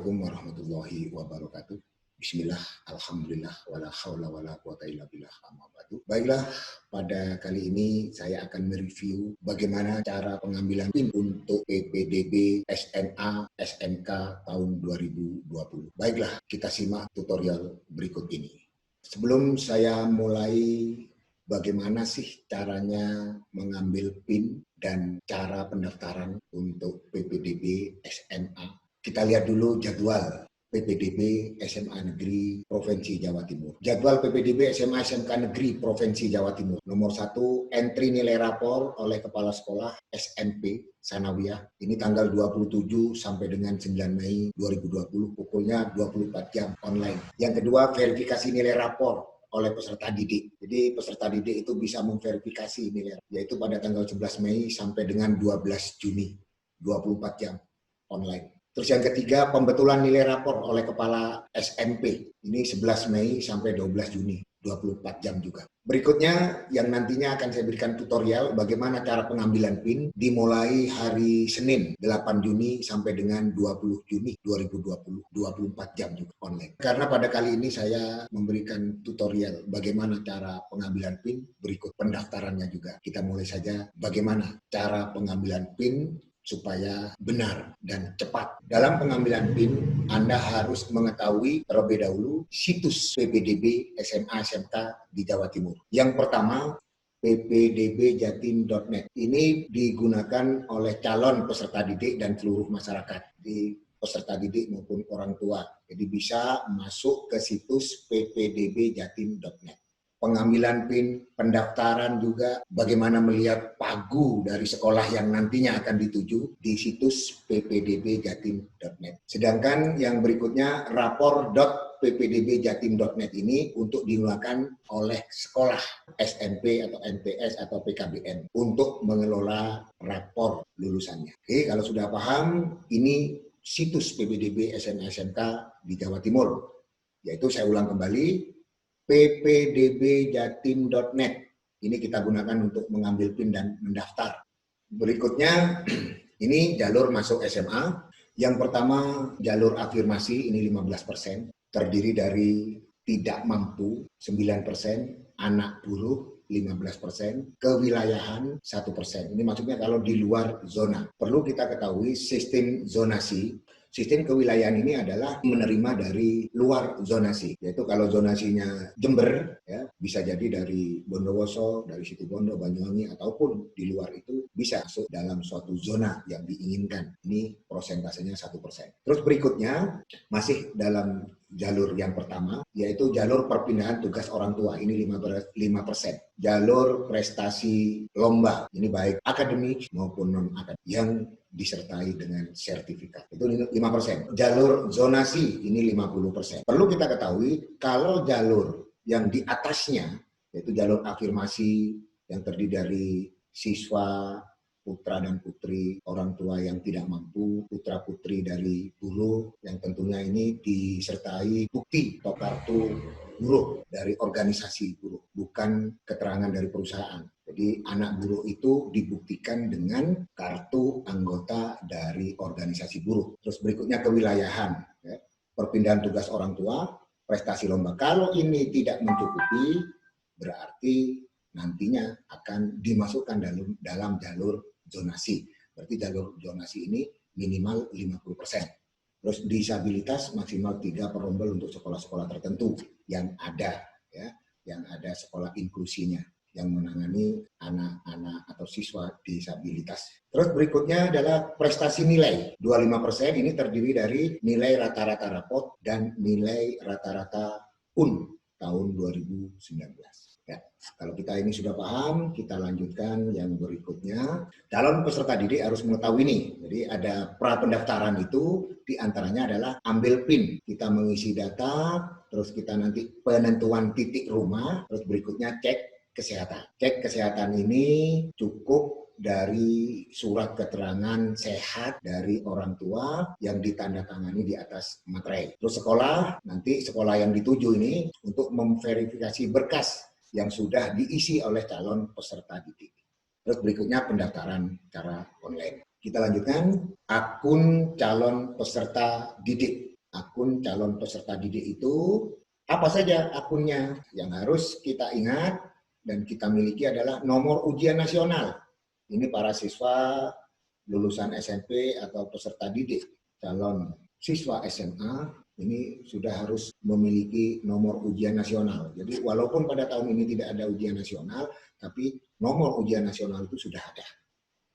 Assalamualaikum warahmatullahi wabarakatuh. Bismillah, alhamdulillah, wala haula wala quwata illa billah, amma ba'du. Baiklah, pada kali ini saya akan mereview bagaimana cara pengambilan PIN untuk PPDB SMA SMK tahun 2020. Baiklah, kita simak tutorial berikut ini. Sebelum saya mulai bagaimana sih caranya mengambil PIN dan cara pendaftaran untuk PPDB SMA, kita lihat dulu jadwal PPDB SMA Negeri Provinsi Jawa Timur. Jadwal PPDB SMA SMK Negeri Provinsi Jawa Timur. Nomor 1, entry nilai rapor oleh Kepala Sekolah SMP Sanawiyah. Ini tanggal 27 sampai dengan 9 Mei 2020, pukulnya 24 jam online. Yang kedua, verifikasi nilai rapor oleh peserta didik. Jadi peserta didik itu bisa memverifikasi nilai, yaitu pada tanggal 11 Mei sampai dengan 12 Juni, 24 jam online. Terus yang ketiga, pembetulan nilai rapor oleh Kepala SMP. Ini 11 Mei sampai 12 Juni, 24 jam juga. Berikutnya yang nantinya akan saya berikan tutorial bagaimana cara pengambilan PIN dimulai hari Senin 8 Juni sampai dengan 20 Juni 2020, 24 jam juga online. Karena pada kali ini saya memberikan tutorial bagaimana cara pengambilan PIN, berikut pendaftarannya juga. Kita mulai saja bagaimana cara pengambilan PIN supaya benar dan cepat. Dalam pengambilan PIN, Anda harus mengetahui terlebih dahulu situs PPDB SMA SMK di Jawa Timur. Yang pertama, ppdbjatim.net. Ini digunakan oleh calon peserta didik dan seluruh masyarakat, di peserta didik maupun orang tua. Jadi bisa masuk ke situs ppdbjatim.net. Pengambilan PIN, pendaftaran juga, bagaimana melihat pagu dari sekolah yang nantinya akan dituju di situs ppdbjatim.net. Sedangkan yang berikutnya, rapor.ppdbjatim.net ini untuk digunakan oleh sekolah SMP atau MTS atau PKBM untuk mengelola rapor lulusannya. Oke, kalau sudah paham, ini situs PPDB SMA SMK di Jawa Timur. Yaitu saya ulang kembali, ppdbjatim.net. Ini kita gunakan untuk mengambil PIN dan mendaftar. Berikutnya, ini jalur masuk SMA. Yang pertama, jalur afirmasi, ini 15%. Terdiri dari tidak mampu 9%, anak buruh 15%, kewilayahan 1%. Ini maksudnya kalau di luar zona. Perlu kita ketahui sistem zonasi. Sistem kewilayahan ini adalah menerima dari luar zonasi, yaitu kalau zonasinya Jember, ya, bisa jadi dari Bondowoso, dari Situbondo, Banyuwangi, ataupun di luar itu bisa masuk dalam suatu zona yang diinginkan. Ini prosentasenya 1%. Terus berikutnya, masih dalam jalur yang pertama, yaitu jalur perpindahan tugas orang tua, ini 5%. Jalur prestasi lomba, ini baik akademik maupun non-akademik, yang disertai dengan sertifikat, itu 5%. Jalur zonasi, ini 50%. Perlu kita ketahui, kalau jalur yang di atasnya, yaitu jalur afirmasi yang terdiri dari siswa, putra dan putri orang tua yang tidak mampu, putra putri dari buruh, yang tentunya ini disertai bukti atau kartu buruh dari organisasi buruh, bukan keterangan dari perusahaan. Jadi anak buruh itu dibuktikan dengan kartu anggota dari organisasi buruh. Terus berikutnya kewilayahan, ya, perpindahan tugas orang tua, prestasi lomba. Kalau ini tidak mencukupi, berarti nantinya akan dimasukkan dalam jalur zonasi. Berarti jalur zonasi ini minimal 50%. Terus disabilitas maksimal 3 per rombel untuk sekolah-sekolah tertentu yang ada, ya, yang ada sekolah inklusinya yang menangani anak-anak atau siswa disabilitas. Terus berikutnya adalah prestasi nilai. 25% ini terdiri dari nilai rata-rata rapot dan nilai rata-rata UN tahun 2019. Ya, kalau kita ini sudah paham, kita lanjutkan yang berikutnya. Calon peserta didik harus mengetahui ini. Jadi ada pra pendaftaran itu diantaranya adalah ambil PIN. Kita mengisi data, terus kita nanti penentuan titik rumah, terus berikutnya cek kesehatan. Cek kesehatan ini cukup dari surat keterangan sehat dari orang tua yang ditandatangani di atas materai. Terus sekolah, nanti sekolah yang dituju ini untuk memverifikasi berkas yang sudah diisi oleh calon peserta didik. Terus berikutnya pendaftaran secara online. Kita lanjutkan akun calon peserta didik. akun calon peserta didik itu apa saja akunnya. Yang harus kita ingat dan kita miliki adalah nomor ujian nasional. Ini para siswa lulusan SMP atau peserta didik. Calon siswa SMA ini sudah harus memiliki nomor ujian nasional. Jadi walaupun pada tahun ini tidak ada ujian nasional, tapi nomor ujian nasional itu sudah ada.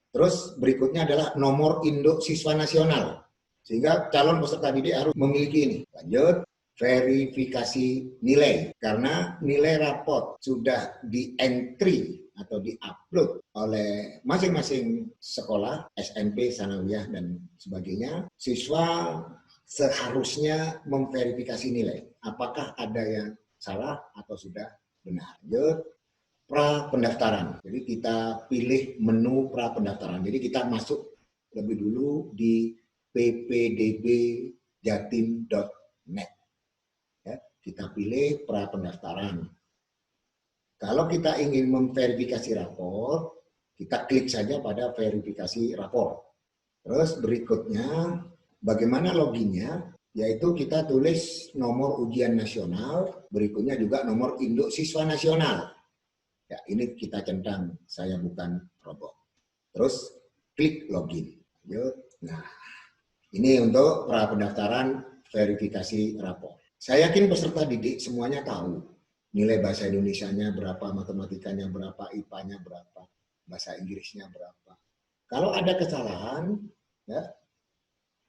Terus berikutnya adalah nomor induk siswa nasional. Sehingga calon peserta didik harus memiliki ini. Lanjut, verifikasi nilai. Karena nilai raport sudah di-entry atau di-upload oleh masing-masing sekolah, SMP, sanawiyah, dan sebagainya, siswa seharusnya memverifikasi nilai. Apakah ada yang salah atau sudah benar. Lanjut, pra pendaftaran. Jadi kita pilih menu pra pendaftaran. Jadi kita masuk lebih dulu di ppdbjatim.net. Ya, kita pilih pra pendaftaran. Kalau kita ingin memverifikasi rapor, kita klik saja pada verifikasi rapor. Terus berikutnya, bagaimana loginnya? Yaitu kita tulis nomor ujian nasional, berikutnya juga nomor induk siswa nasional. Ya, ini kita centang, saya bukan robot. Terus klik login. Nah, ini untuk pra pendaftaran verifikasi rapor. Saya yakin peserta didik semuanya tahu nilai bahasa Indonesianya berapa, matematikanya berapa, IPA-nya berapa, bahasa Inggrisnya berapa. Kalau ada kesalahan, ya,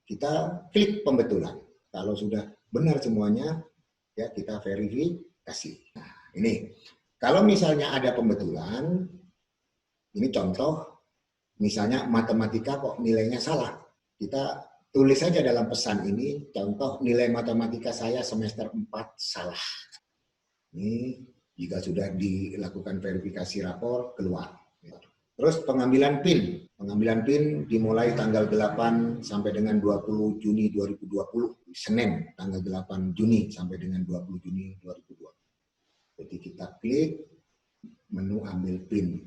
kita klik pembetulan. Kalau sudah benar semuanya, ya kita verifikasi. Nah, ini. Kalau misalnya ada pembetulan, ini contoh, misalnya matematika kok nilainya salah. Kita tulis saja dalam pesan ini, contoh nilai matematika saya semester 4 salah. Ini jika sudah dilakukan verifikasi rapor, keluar. Terus pengambilan PIN. Pengambilan PIN dimulai tanggal 8 sampai dengan 20 Juni 2020. Senin, tanggal 8 Juni sampai dengan 20 Juni 2020. Jadi kita klik menu ambil PIN.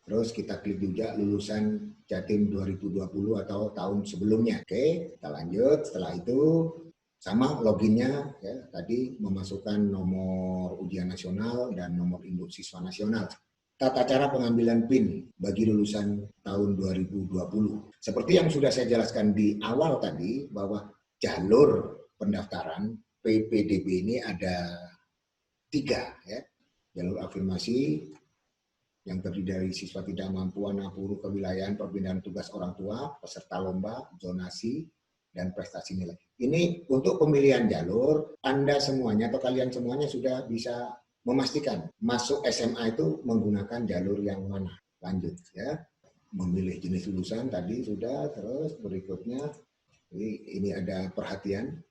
Terus kita klik juga lulusan Jatim 2020 atau tahun sebelumnya. Oke, kita lanjut. Setelah itu sama loginnya, ya, tadi memasukkan nomor ujian nasional dan nomor induk siswa nasional. Tata cara pengambilan PIN bagi lulusan tahun 2020. Seperti yang sudah saya jelaskan di awal tadi, bahwa jalur pendaftaran PPDB ini ada 3, ya. Jalur afirmasi yang terdiri dari siswa tidak mampu, anak guru, kewilayahan, perpindahan tugas orang tua, peserta lomba, zonasi, dan prestasi nilai. Ini untuk pemilihan jalur, Anda semuanya atau kalian semuanya sudah bisa memastikan masuk SMA itu menggunakan jalur yang mana. Lanjut, ya. Memilih jenis lulusan tadi sudah, terus berikutnya ini ada perhatian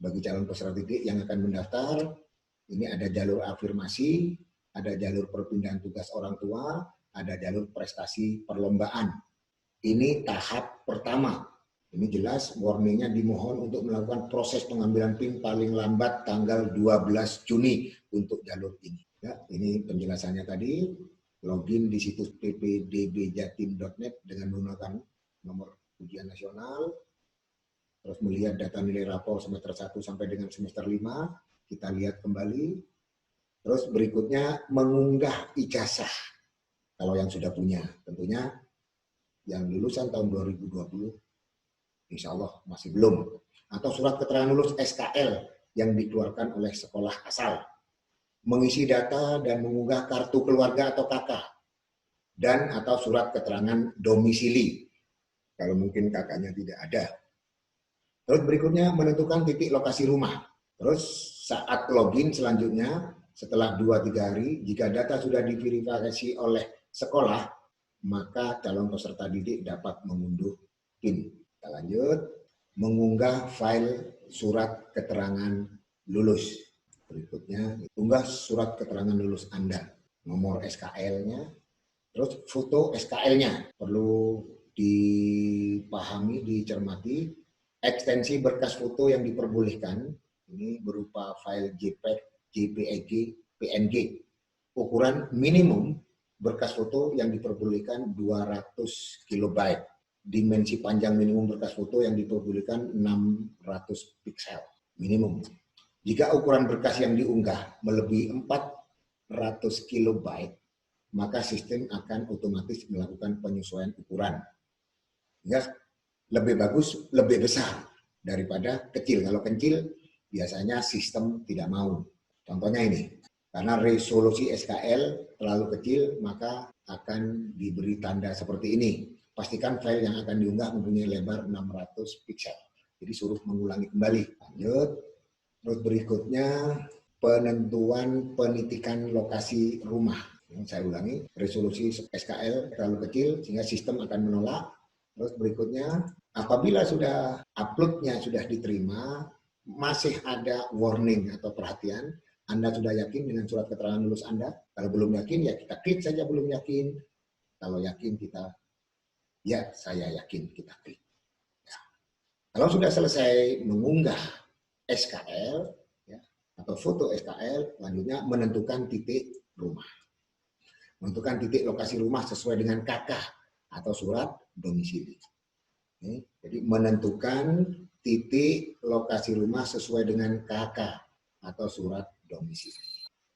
bagi calon peserta didik yang akan mendaftar. Ini ada jalur afirmasi, ada jalur perpindahan tugas orang tua, ada jalur prestasi perlombaan. Ini tahap pertama. Ini jelas warningnya dimohon untuk melakukan proses pengambilan PIN paling lambat tanggal 12 Juni untuk jalur ini. Ya, ini penjelasannya tadi. Login di situs ppdbjatim.net dengan menggunakan nomor ujian nasional. Terus melihat data nilai rapor semester 1 sampai dengan semester 5. Kita lihat kembali. Terus berikutnya mengunggah ijazah. Kalau yang sudah punya, tentunya yang lulusan tahun 2020, insya Allah masih belum. Atau surat keterangan lulus SKL yang dikeluarkan oleh sekolah asal. Mengisi data dan mengunggah kartu keluarga atau KK. Dan atau surat keterangan domisili. Kalau mungkin kakaknya tidak ada. Terus berikutnya menentukan titik lokasi rumah. Terus saat login selanjutnya, setelah 2-3 hari, jika data sudah diverifikasi oleh sekolah, maka calon peserta didik dapat mengunduh PIN. Kita lanjut, mengunggah file surat keterangan lulus. Berikutnya, unggah surat keterangan lulus Anda, nomor SKL-nya, terus foto SKL-nya. Perlu dipahami, dicermati, ekstensi berkas foto yang diperbolehkan, ini berupa file JPEG, JPEG, PNG. Ukuran minimum berkas foto yang diperbolehkan 200 KB. Dimensi panjang minimum berkas foto yang diperbolehkan 600 piksel. minimum. Jika ukuran berkas yang diunggah melebihi 400 kilobyte, maka sistem akan otomatis melakukan penyesuaian ukuran. Ya, lebih bagus, lebih besar daripada kecil. Kalau kecil, biasanya sistem tidak mau. Contohnya ini, karena resolusi SKL terlalu kecil, maka akan diberi tanda seperti ini. Pastikan file yang akan diunggah mempunyai lebar 600 pixel. Jadi suruh mengulangi kembali. Lanjut. Terus berikutnya penentuan penitikan lokasi rumah. Saya ulangi, resolusi SKL terlalu kecil sehingga sistem akan menolak. Terus berikutnya, apabila sudah uploadnya sudah diterima, masih ada warning atau perhatian, Anda sudah yakin dengan surat keterangan lulus Anda? Kalau belum yakin, ya kita klik saja belum yakin. Kalau yakin kita, ya saya yakin, kita klik. Ya. Kalau sudah selesai mengunggah SKL, ya, atau foto SKL, selanjutnya menentukan titik rumah. Menentukan titik lokasi rumah sesuai dengan KK atau surat domisili. Jadi menentukan titik lokasi rumah sesuai dengan KK atau surat domisili.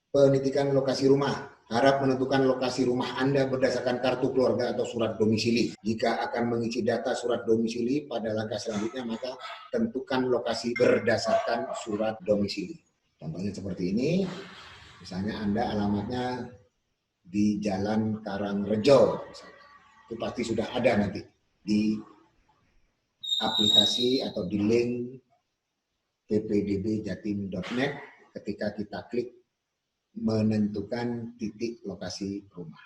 Penitikan lokasi rumah. Harap menentukan lokasi rumah Anda berdasarkan kartu keluarga atau surat domisili. Jika akan mengisi data surat domisili pada langkah selanjutnya, maka tentukan lokasi berdasarkan surat domisili. Contohnya seperti ini. Misalnya Anda alamatnya di Jalan Karangrejo. Itu pasti sudah ada nanti di aplikasi atau di link ppdbjatim.net ketika kita klik menentukan titik lokasi rumah.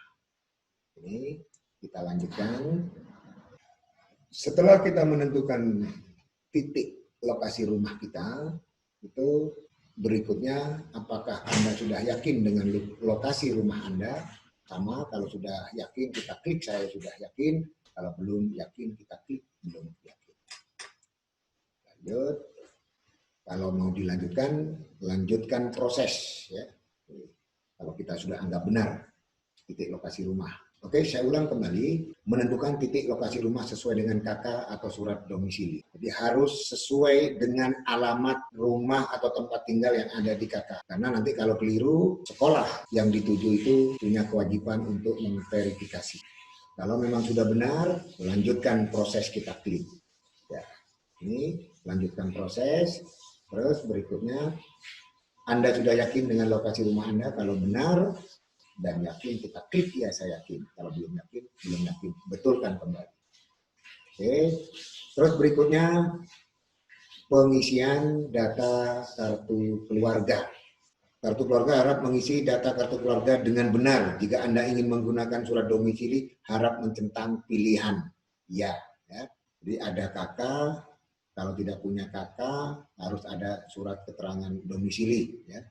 Ini kita lanjutkan. Setelah kita menentukan titik lokasi rumah kita, itu berikutnya apakah Anda sudah yakin dengan lokasi rumah Anda? Sama, kalau sudah yakin kita klik saya sudah yakin, kalau belum yakin kita klik belum yakin. Lanjut. Kalau mau dilanjutkan, lanjutkan proses ya. Kalau kita sudah anggap benar titik lokasi rumah. Oke, saya ulang kembali. Menentukan titik lokasi rumah sesuai dengan KK atau surat domisili. Jadi harus sesuai dengan alamat rumah atau tempat tinggal yang ada di KK. Karena nanti kalau keliru, sekolah yang dituju itu punya kewajiban untuk memverifikasi. Kalau memang sudah benar, lanjutkan proses kita klik. Ya, ini lanjutkan proses. Terus berikutnya, Anda sudah yakin dengan lokasi rumah Anda? Kalau benar dan yakin, kita klik ya saya yakin. Kalau belum yakin, betulkan kembali. Oke. Terus berikutnya, pengisian data kartu keluarga. Kartu keluarga harap mengisi data kartu keluarga dengan benar. Jika Anda ingin menggunakan surat domisili, harap mencentang pilihan ya. Jadi ada KK. Kalau tidak punya KK, harus ada surat keterangan domisili. Ya.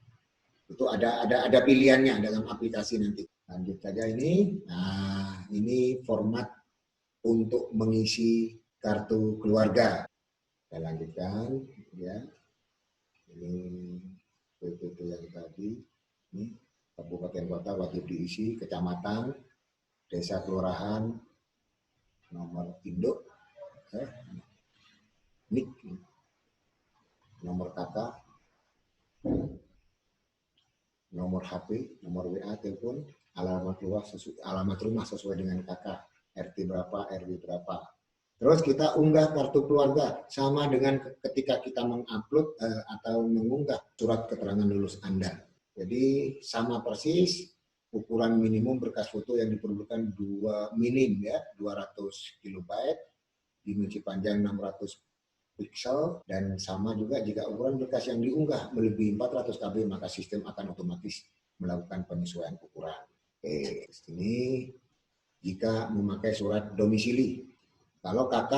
Itu ada pilihannya dalam aplikasi nanti. Lanjut saja ini. Nah, ini format untuk mengisi kartu keluarga. Saya lanjutkan. Ya. Ini PPT yang tadi. Ini kabupaten kota wajib diisi, kecamatan, desa, kelurahan, nomor induk. NIK, nomor KK, nomor HP, nomor WA, telepon, alamat rumah sesuai dengan KK, RT berapa, RW berapa. Terus kita unggah kartu keluarga, sama dengan ketika kita mengupload atau mengunggah surat keterangan lulus Anda. Jadi sama persis, ukuran minimum berkas foto yang diperlukan 200 KB, dimensi panjang 600 pixel, dan sama juga jika ukuran berkas yang diunggah melebihi 400 KB, maka sistem akan otomatis melakukan penyesuaian ukuran. Oke, ini jika memakai surat domisili. Kalau KK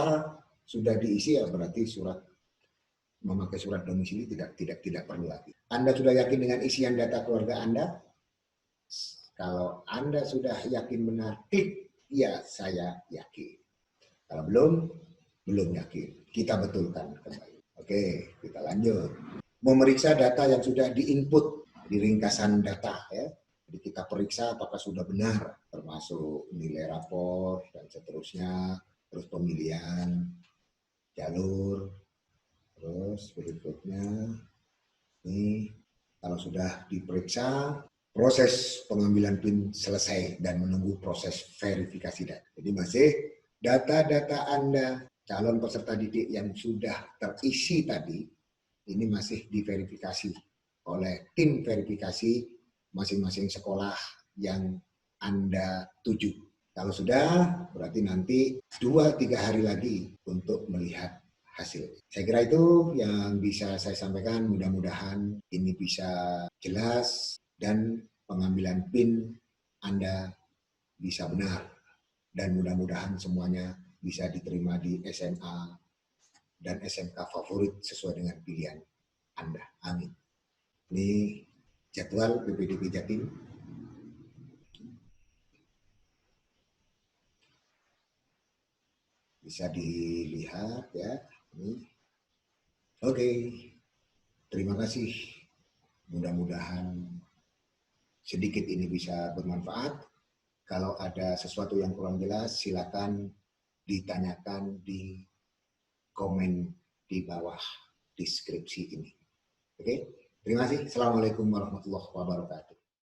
sudah diisi, ya berarti memakai surat domisili tidak perlu lagi. Anda sudah yakin dengan isian data keluarga Anda? Kalau Anda sudah yakin benar, klik ya saya yakin. Kalau belum yakin, kita betulkan kembali. Oke, kita lanjut. Memeriksa data yang sudah diinput di ringkasan data ya. Jadi kita periksa apakah sudah benar, termasuk nilai rapor dan seterusnya, terus pemilihan jalur, Terus berikutnya, ini kalau sudah diperiksa, proses pengambilan PIN selesai dan menunggu proses verifikasi data. Jadi masih data-data Anda, calon peserta didik yang sudah terisi tadi, ini masih diverifikasi oleh tim verifikasi masing-masing sekolah yang Anda tuju. Kalau sudah, berarti nanti 2-3 hari lagi untuk melihat hasil. Saya kira itu yang bisa saya sampaikan. Mudah-mudahan ini bisa jelas dan pengambilan PIN Anda bisa benar. Dan mudah-mudahan semuanya bisa diterima di SMA dan SMK favorit sesuai dengan pilihan Anda. Amin. Ini jadwal PPDB Jatim. Bisa dilihat ya. Ini. Oke. Terima kasih. Mudah-mudahan sedikit ini bisa bermanfaat. Kalau ada sesuatu yang kurang jelas, silakan ditanyakan di komen di bawah deskripsi ini. Oke, terima kasih. Assalamualaikum warahmatullahi wabarakatuh.